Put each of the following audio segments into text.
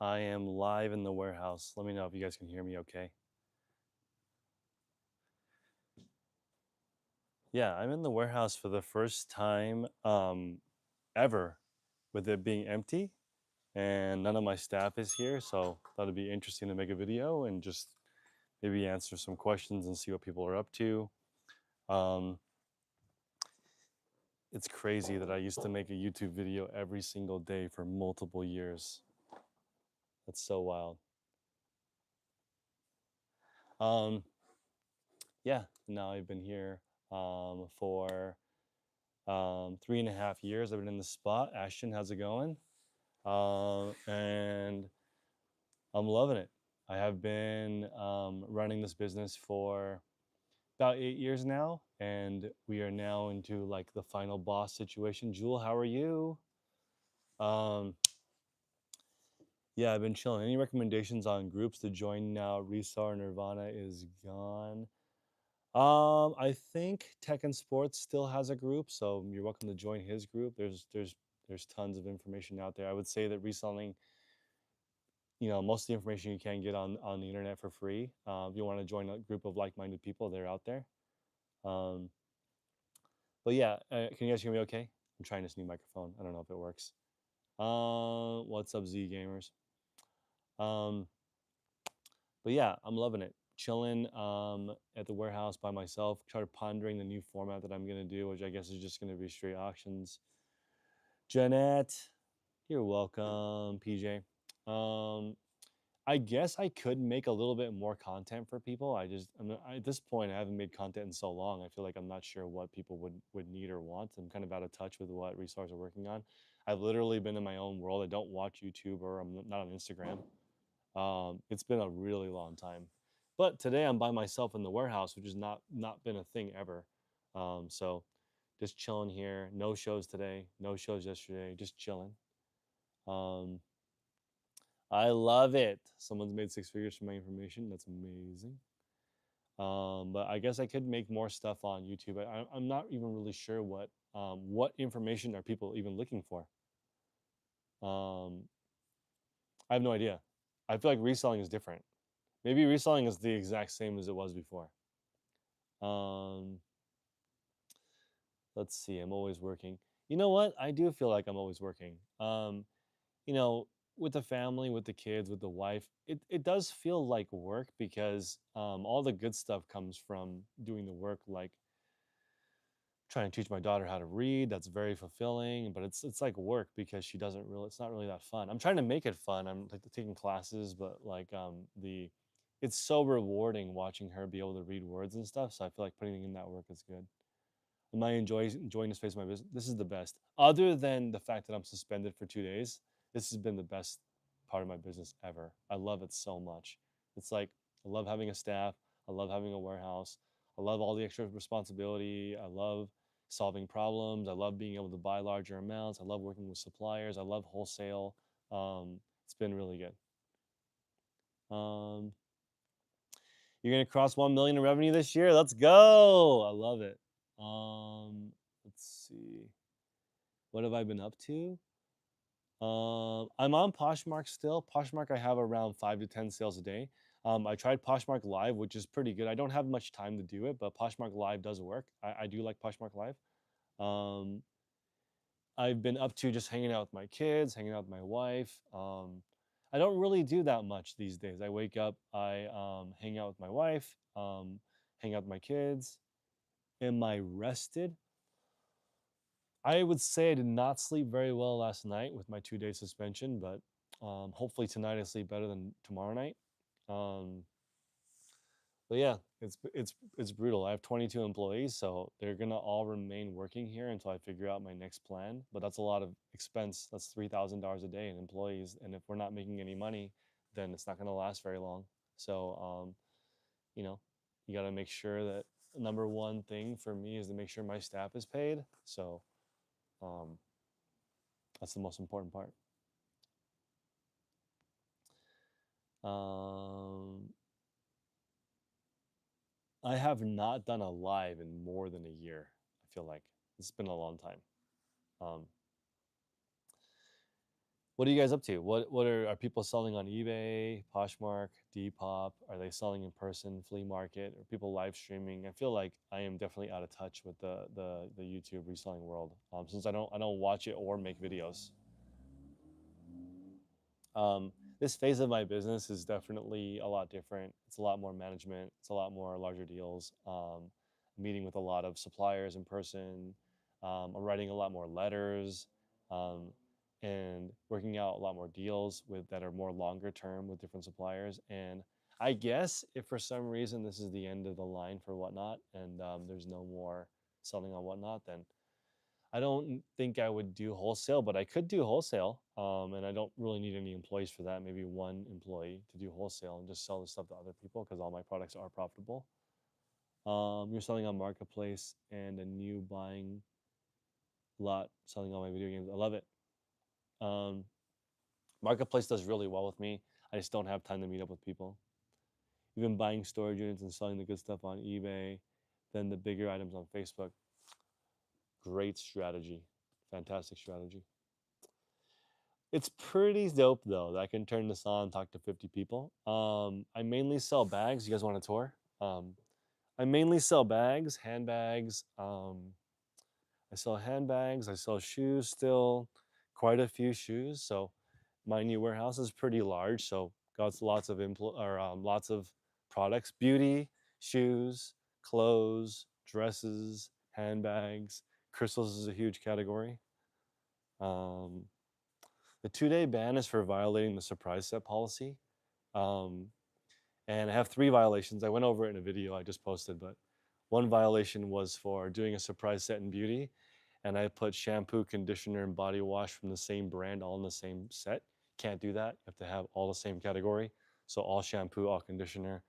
I am live in the warehouse. Let me know if you guys can hear me okay. Yeah, I'm in the warehouse for the first time ever with it being empty and none of my staff is here. So thought it'd be interesting to make a video and just maybe answer some questions and see what people are up to. Um, it's crazy that I used to make a YouTube video every single day for multiple years. That's so wild. Um, yeah, now I've been here for 3.5 years. I've been in the spot. Ashton, how's it going? And I'm loving it. I have been running this business for about 8 years now, and we are now into like the final boss situation. Jewel, how are you? Um, yeah, I've been chilling. Any recommendations on groups to join now? Resell Nirvana is gone. I think Tech and Sports still has a group, so you're welcome to join his group. There's tons of information out there. I would say that reselling, most of the information you can get on the internet for free. If you want to join a group of like-minded people, they're out there. Um, but yeah, can you guys hear me okay? I'm trying this new microphone. I don't know if it works. What's up, Z gamers? Um, but yeah, I'm loving it. Chilling at the warehouse by myself, try to pondering the new format that I'm gonna do, which I guess is just gonna be straight auctions. Jeanette, you're welcome, PJ. Um, I guess I could make a little bit more content for people. At this point, I haven't made content in so long. I feel like I'm not sure what people would need or want. I'm kind of out of touch with what resellers are working on. I've literally been in my own world. I don't watch YouTube or I'm not on Instagram. It's been a really long time. But today I'm by myself in the warehouse, which has not been a thing ever. So just chilling here. No shows today. No shows yesterday. Just chilling. Um, I love it. Someone's made 6 figures from my information. That's amazing. But I guess I could make more stuff on YouTube. I'm not even really sure what information are people even looking for. Um, I have no idea. I feel like reselling is different. Maybe reselling is the exact same as it was before. Um, let's see. I'm always working. You know what? I do feel like I'm always working. You know, with the family, with the kids, with the wife, it does feel like work because all the good stuff comes from doing the work, like trying to teach my daughter how to read. That's very fulfilling, but it's like work because she doesn't really. It's not really that fun. I'm trying to make it fun. I'm like taking classes, but like it's so rewarding watching her be able to read words and stuff. So I feel like putting in that work is good. Am I enjoying this phase of my business? This is the best. Other than the fact that I'm suspended for 2 days, this has been the best part of my business ever. I love it so much. It's like I love having a staff. I love having a warehouse. I love all the extra responsibility. I love solving problems. I love being able to buy larger amounts. I love working with suppliers. I love wholesale. It's been really good. Um, you're gonna cross 1 million in revenue this year. Let's go. I love it. Let's see. What have I been up to? I'm on Poshmark still. Poshmark, I have around 5 to 10 sales a day. I tried Poshmark Live, which is pretty good. I don't have much time to do it, but Poshmark Live does work. I do like Poshmark Live. Um, I've been up to just hanging out with my kids, hanging out with my wife. I don't really do that much these days. I wake up, I hang out with my wife, hang out with my kids. Am I rested? I would say I did not sleep very well last night with my 2 day suspension, but hopefully tonight I sleep better than tomorrow night. Um, but yeah, it's brutal. I have 22 employees, so they're gonna all remain working here until I figure out my next plan. But that's a lot of expense. That's $3,000 a day in employees, and if we're not making any money, then it's not gonna last very long. So you know, you got to make sure that number one thing for me is to make sure my staff is paid. So um, that's the most important part. Um, I have not done a live in more than a year. I feel like it's been a long time. Um, What are you guys up to? What are people selling on eBay, Poshmark, Depop? Are they selling in person, flea market, or people live streaming? I feel like I am definitely out of touch with the YouTube reselling world, since I don't watch it or make videos. This phase of my business is definitely a lot different. It's a lot more management. It's a lot more larger deals. Meeting with a lot of suppliers in person. I'm writing a lot more letters, um, and working out a lot more deals with that are more longer term with different suppliers. And I guess if for some reason this is the end of the line for Whatnot, and there's no more selling on Whatnot, then I don't think I would do wholesale, but I could do wholesale. And I don't really need any employees for that. Maybe one employee to do wholesale and just sell the stuff to other people because all my products are profitable. You're selling on marketplace and a new buying lot, selling all my video games. I love it. Um, marketplace does really well with me. I just don't have time to meet up with people. Even buying storage units and selling the good stuff on eBay, then the bigger items on Facebook. Great strategy. Fantastic strategy. It's pretty dope though that I can turn this on, talk to 50 people. I mainly sell bags. You guys want a tour? I mainly sell bags, handbags. I sell handbags. I sell shoes still, quite a few shoes. So my new warehouse is pretty large. So got lots of products: beauty, shoes, clothes, dresses, handbags. Crystals is a huge category. Um, the 2-day ban is for violating the surprise set policy. Um, and I have 3 violations. I went over it in a video I just posted, but one violation was for doing a surprise set in beauty. And I put shampoo, conditioner, and body wash from the same brand all in the same set. Can't do that. You have to have all the same category. So all shampoo, all conditioner.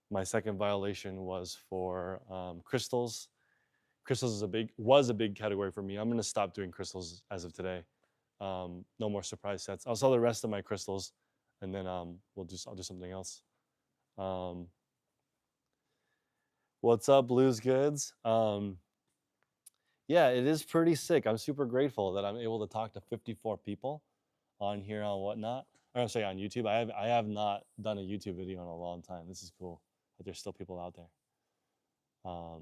My second violation was for crystals. Crystals was a big category for me. I'm gonna stop doing crystals as of today. No more surprise sets. I'll sell the rest of my crystals, and then I'll do something else. Um, what's up, Blues Goods? Yeah, it is pretty sick. I'm super grateful that I'm able to talk to 54 people on here on Whatnot. Or I'm sorry, on YouTube. I have not done a YouTube video in a long time. This is cool that there's still people out there. Um,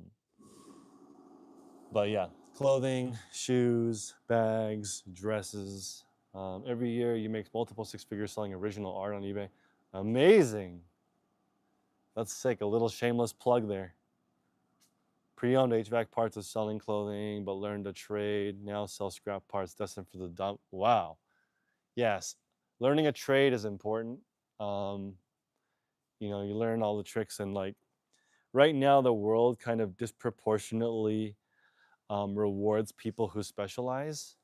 but yeah, clothing, shoes, bags, dresses. Every year you make multiple 6 figures selling original art on eBay. Amazing. That's sick. A little shameless plug there. Pre-owned HVAC parts of selling clothing, but learned a trade. Now sell scrap parts destined for the dump. Wow. Yes, learning a trade is important. Um, you learn all the tricks, and like right now, the world kind of disproportionately rewards people who specialize,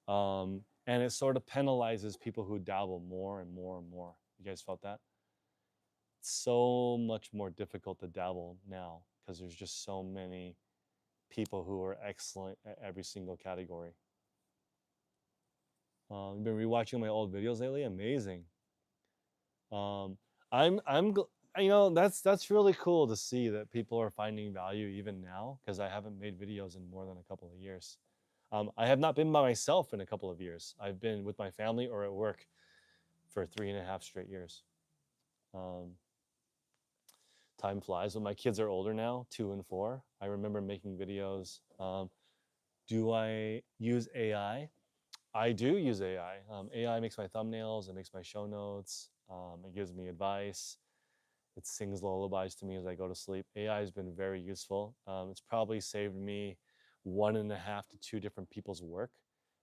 and it sort of penalizes people who dabble more and more and more. You guys felt that? It's so much more difficult to dabble now because there's just so many people who are excellent at every single category. You've been rewatching my old videos lately. Amazing. Um, that's really cool to see that people are finding value even now because I haven't made videos in more than a couple of years. I have not been by myself in a couple of years. I've been with my family or at work for 3.5 straight years. Um, time flies. When my kids are older now, 2 and 4, I remember making videos. Do I use AI? I do use AI. AI makes my thumbnails, it makes my show notes, it gives me advice, it sings lullabies to me as I go to sleep. AI has been very useful. It's probably saved me 1.5 to 2 different people's work.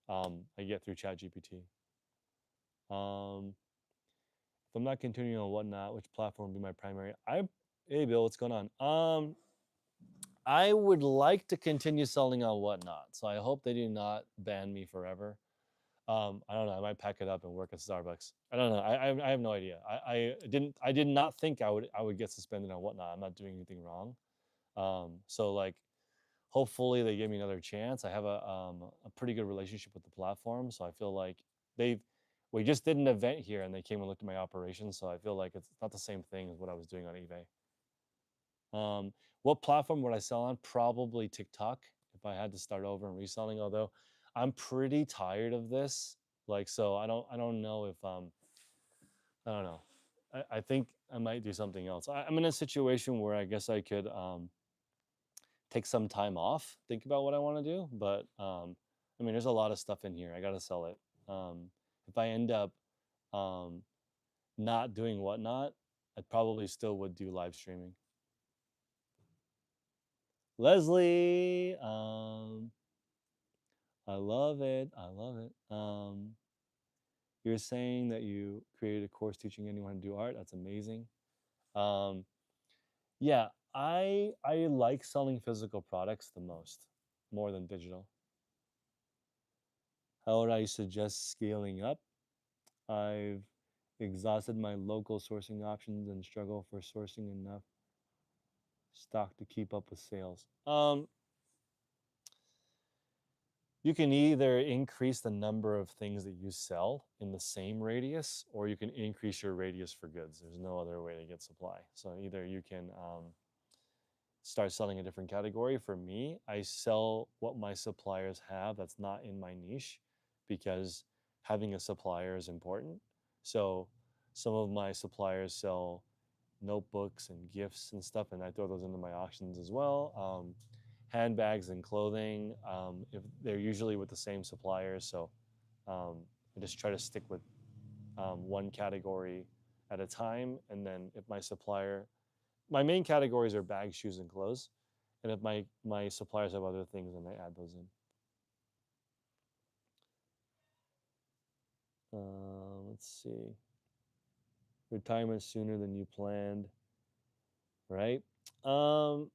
I get through ChatGPT. If I'm not continuing on Whatnot, which platform would be my primary? Hey Bill, what's going on? I would like to continue selling on Whatnot, so I hope they do not ban me forever. I don't know. I might pack it up and work at Starbucks. I don't know. I have no idea. I did not think I would get suspended on Whatnot. I'm not doing anything wrong. So like, hopefully they give me another chance. I have a pretty good relationship with the platform, so I feel like they've. We just did an event here, and they came and looked at my operations. So I feel like it's not the same thing as what I was doing on eBay. Um, what platform would I sell on? Probably TikTok if I had to start over and reselling. Although I'm pretty tired of this. Like, so I don't know if I don't know. I think I might do something else. I'm in a situation where I guess I could take some time off, think about what I want to do. But I mean, there's a lot of stuff in here. I got to sell it. If I end up um, not doing whatnot, I probably still would do live streaming. Leslie, I love it. I love it. You're saying that you created a course teaching anyone to do art. That's amazing. Um, yeah, I like selling physical products the most, more than digital. How would I suggest scaling up? I've exhausted my local sourcing options and struggle for sourcing enough stock to keep up with sales. You can either increase the number of things that you sell in the same radius, or you can increase your radius for goods. There's no other way to get supply. So either you can start selling a different category. For me, I sell what my suppliers have that's not in my niche because having a supplier is important. So some of my suppliers sell notebooks and gifts and stuff, and I throw those into my auctions as well. Handbags and clothing, if they're usually with the same suppliers, so um, I just try to stick with one category at a time. And then if my supplier, my main categories are bags, shoes, and clothes. And if my suppliers have other things, then I add those in. Let's see. Retirement sooner than you planned, right? Um,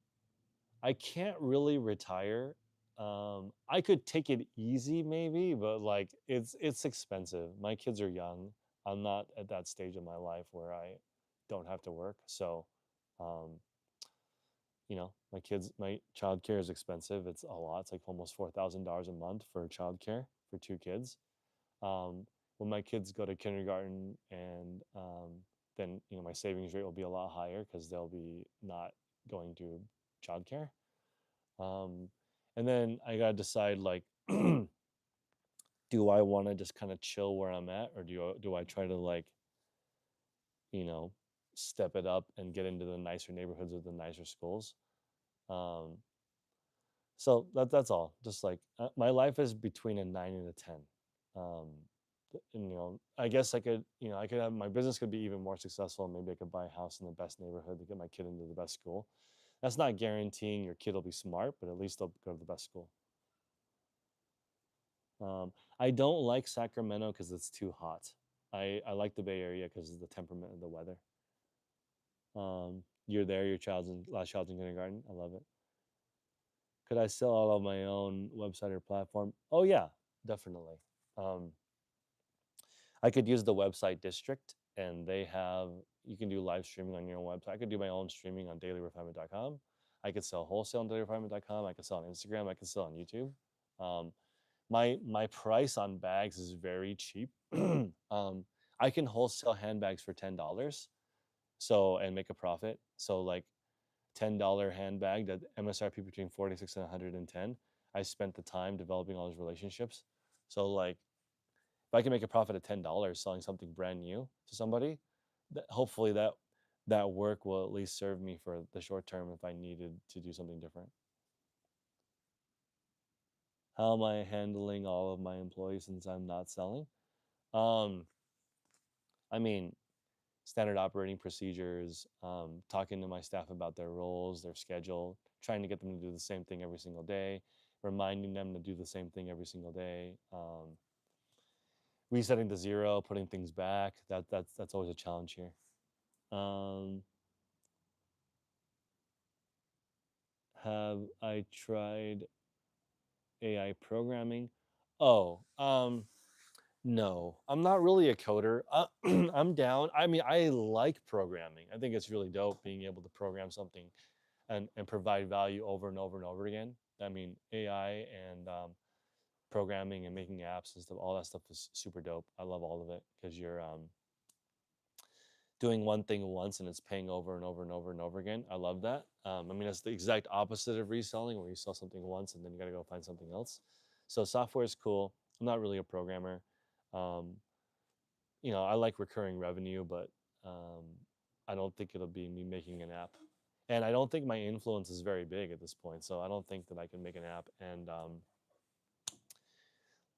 I can't really retire. I could take it easy maybe, but like it's expensive. My kids are young. I'm not at that stage of my life where I don't have to work. So, um, my childcare is expensive. It's a lot. It's like almost $4,000 a month for childcare for two kids. When my kids go to kindergarten, and then my savings rate will be a lot higher because they'll be not going to childcare. Um, and then I gotta decide, like, do I want to just kind of chill where I'm at, or do I try to, like, you know step it up and get into the nicer neighborhoods with the nicer schools? Um, so that's all. Just like, my life is between a 9 and a 10. Um, and I guess I could have my business could be even more successful. Maybe I could buy a house in the best neighborhood to get my kid into the best school. That's not guaranteeing your kid will be smart, but at least they'll go to the best school. Um, I don't like Sacramento because it's too hot. I like the Bay Area because of the temperament of the weather. You're there, your last child's in kindergarten. I love it. Could I sell all of my own website or platform? Oh yeah, definitely. Um, I could use the website district, and you can do live streaming on your own website. I could do my own streaming on dailyrefinement.com. I could sell wholesale on dailyrefinement.com. I could sell on Instagram. I could sell on YouTube. Um, my price on bags is very cheap. I can wholesale handbags for $10, and make a profit. So, like, $10 handbag that MSRP between 46 and 110. I spent the time developing all those relationships. So, like, if I can make a profit of $10 selling something brand new to somebody, hopefully that work will at least serve me for the short term if I needed to do something different. How am I handling all of my employees since I'm not selling? Um, I mean, standard operating procedures, talking to my staff about their roles, their schedule, trying to get them to do the same thing every single day, reminding them to do the same thing every single day, resetting to zero, putting things back. That's always a challenge here. Um, have I tried AI programming? Oh, no, I'm not really a coder. I'm down. I mean, I like programming. I think it's really dope being able to program something and provide value over and over and over again. I mean, AI and programming and making apps and stuff, all that stuff is super dope. I love all of it because you're doing one thing once and it's paying over and over and over and over again. I love that. I mean, it's the exact opposite of reselling, where you sell something once and then you got to go find something else. So software is cool. I'm not really a programmer. Um, I like recurring revenue, but um, I don't think it'll be me making an app. And I don't think my influence is very big at this point. So I don't think that I can make an app and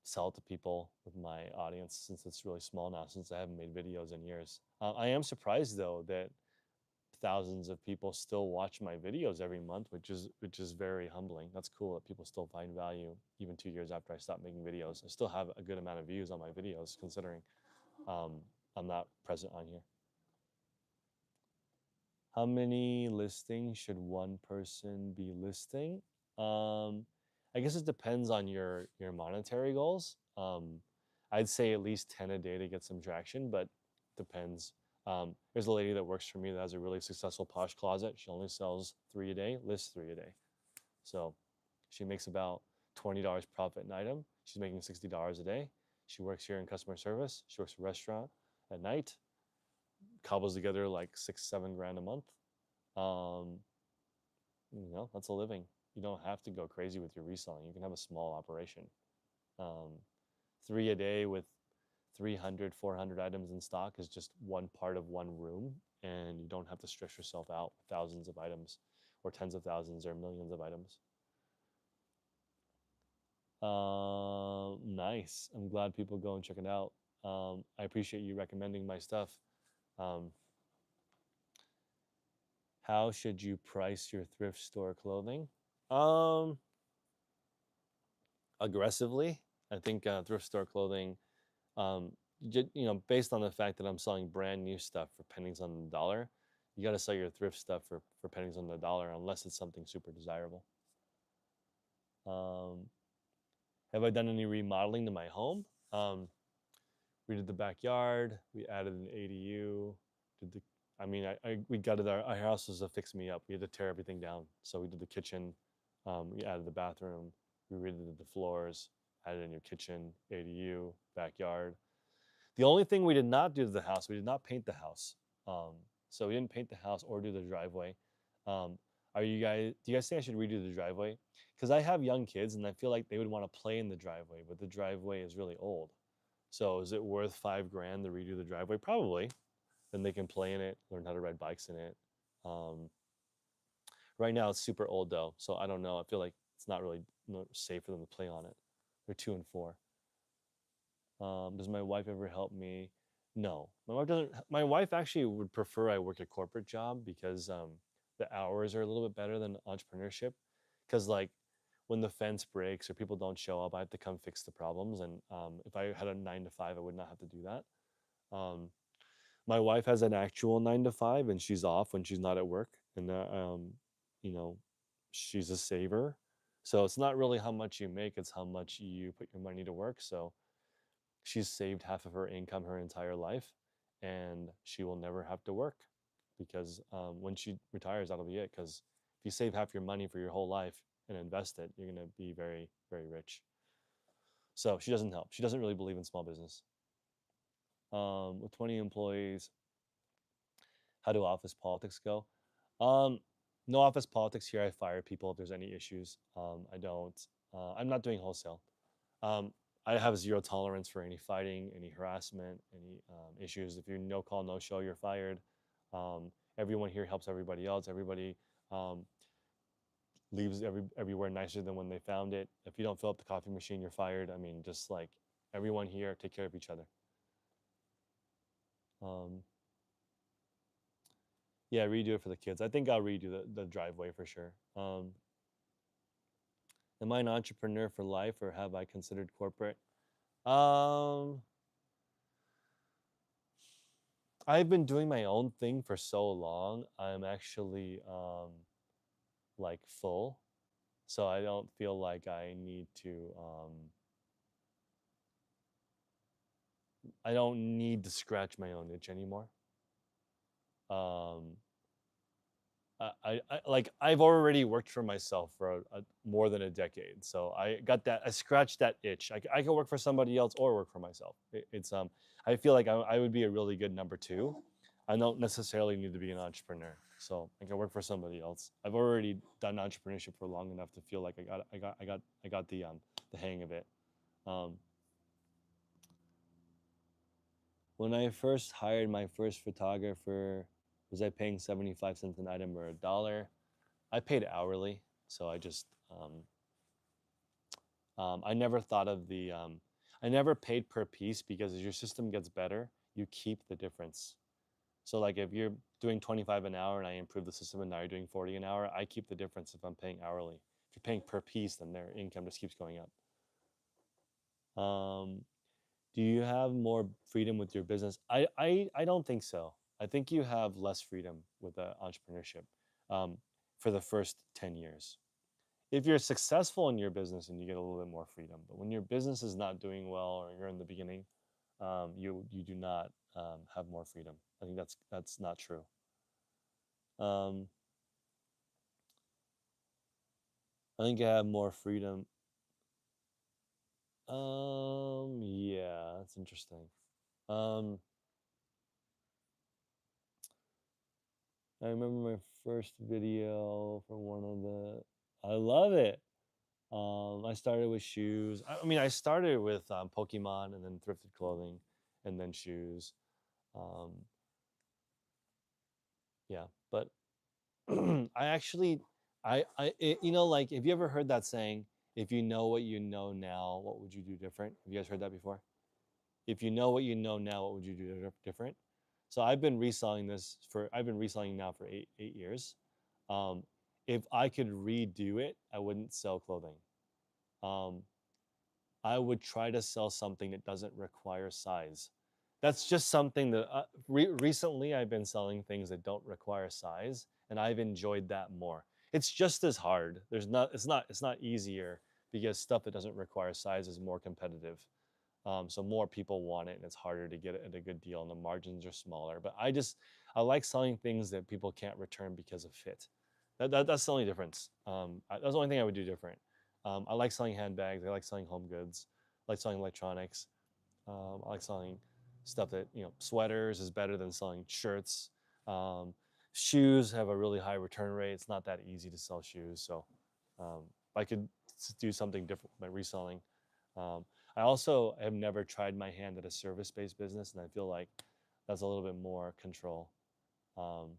sell it to people with my audience since it's really small now, since I haven't made videos in years. I am surprised though that thousands of people still watch my videos every month, which is very humbling. That's cool that people still find value even 2 years after I stopped making videos. I still have a good amount of views on my videos considering um, I'm not present on here. How many listings should one person be listing? Um, I guess it depends on your monetary goals. I'd say at least 10 a day to get some traction, but depends. There's a lady that works for me that has a really successful posh closet. She only sells 3 a day, lists 3 a day. So she makes about $20 profit an item. She's making $60 a day. She works here in customer service. She works at a restaurant at night, cobbles together like 6, 7 grand a month. Um, that's a living. You don't have to go crazy with your reselling. You can have a small operation. Um, 3 a day with 300, 400 items in stock is just one part of one room, and you don't have to stress yourself out with thousands of items or tens of thousands or millions of items. Nice. I'm glad people go and check it out. I appreciate you recommending my stuff. Um, how should you price your thrift store clothing? Um, Aggressively. I think thrift store clothing, um, based on the fact that I'm selling brand new stuff for pennies on the dollar, you got to sell your thrift stuff for pennies on the dollar unless it's something super desirable. Um, have I done any remodeling to my home? We did the backyard. We added an ADU. Did the we gutted our house was a fix me up. We had to tear everything down. So we did the kitchen. We added the bathroom. We redid the floors. Added a new kitchen, ADU, backyard. The only thing we did not do to the house, we did not paint the house. Um, so we didn't paint the house or do the driveway. Um, do you guys think I should redo the driveway? Because I have young kids and I feel like they would want to play in the driveway, but the driveway is really old. So is it worth 5 grand to redo the driveway? Probably. Then they can play in it, learn how to ride bikes in it. Um, right now it's super old though, so I don't know. I feel like it's not really safe for them to play on it. They're 2 and 4. Does my wife ever help me? No, my wife doesn't. My wife actually would prefer I work a corporate job because the hours are a little bit better than entrepreneurship. Because like when the fence breaks or people don't show up, I have to come fix the problems. And if I had a 9 to 5, I would not have to do that. Um, my wife has an actual 9 to 5, and she's off when she's not at work, and you know, she's a saver. So it's not really how much you make; it's how much you put your money to work. So she's saved half of her income her entire life, and she will never have to work because when she retires, that'll be it. Because if you save half your money for your whole life and invest it, you're gonna be very, very rich. So she doesn't help. She doesn't really believe in small business. With 20 employees, how do office politics go? Um, no office politics here. I fire people if there's any issues. I don't. I'm not doing wholesale. Um, I have zero tolerance for any fighting, any harassment, any issues. If you're no call, no show, you're fired. Everyone here helps everybody else. Everybody um, leaves everywhere nicer than when they found it. If you don't fill up the coffee machine, you're fired. I mean, just like everyone here, take care of each other. Um, yeah, redo it for the kids. I think I'll redo the driveway for sure. Am I an entrepreneur for life or have I considered corporate? Um, I've been doing my own thing for so long. I'm actually like full, so I don't feel like I need to. I don't need to scratch my own itch anymore. Um, like I've already worked for myself for more than a decade, so I got that. I scratched that itch. I can work for somebody else or work for myself. I feel like I would be a really good number two. I don't necessarily need to be an entrepreneur, so I can work for somebody else. I've already done entrepreneurship for long enough to feel like I got the hang of it. Um, When I first hired my first photographer, was I paying 75 cents an item or a dollar? I paid hourly, so I just I never thought of the I never paid per piece because as your system gets better, you keep the difference. So like if you're doing 25 an hour and I improve the system and now you're doing 40 an hour, I keep the difference if I'm paying hourly. If you're paying per piece, then their income just keeps going up. Um, do you have more freedom with your business? I don't think so. I think you have less freedom with entrepreneurship um, for the first 10 years. If you're successful in your business and you get a little bit more freedom, but when your business is not doing well or you're in the beginning, you do not have more freedom. I think that's not true. Um, I think I have more freedom. Yeah, that's interesting. Um, I remember my first video from one of the. I love it. I started with shoes. I mean, I started with Pokemon and then thrifted clothing, and then shoes. Um, yeah, but I actually, you know, like, have you ever heard that saying? If you know what you know now, what would you do different? Have you guys heard that before? If you know what you know now, what would you do different? So I've been reselling now for eight years. Um, if I could redo it, I wouldn't sell clothing. Um, I would try to sell something that doesn't require size. That's just something that recently I've been selling things that don't require size, and I've enjoyed that more. It's just as hard. It's not easier because stuff that doesn't require size is more competitive. So more people want it, and it's harder to get it at a good deal, and the margins are smaller. But I like selling things that people can't return because of fit. That's the only difference. That's the only thing I would do different. I like selling handbags. I like selling home goods. I like selling electronics. I like selling stuff that sweaters is better than selling shirts. Um, Shoes have a really high return rate. It's not that easy to sell shoes. So if I could do something different by reselling. Um, I also have never tried my hand at a service-based business, and I feel like that's a little bit more control. Um,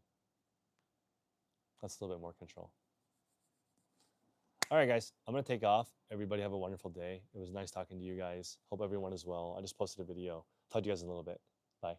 that's a little bit more control. All right, guys, I'm going to take off. Everybody have a wonderful day. It was nice talking to you guys. Hope everyone is well. I just posted a video. Talk to you guys in a little bit. Bye.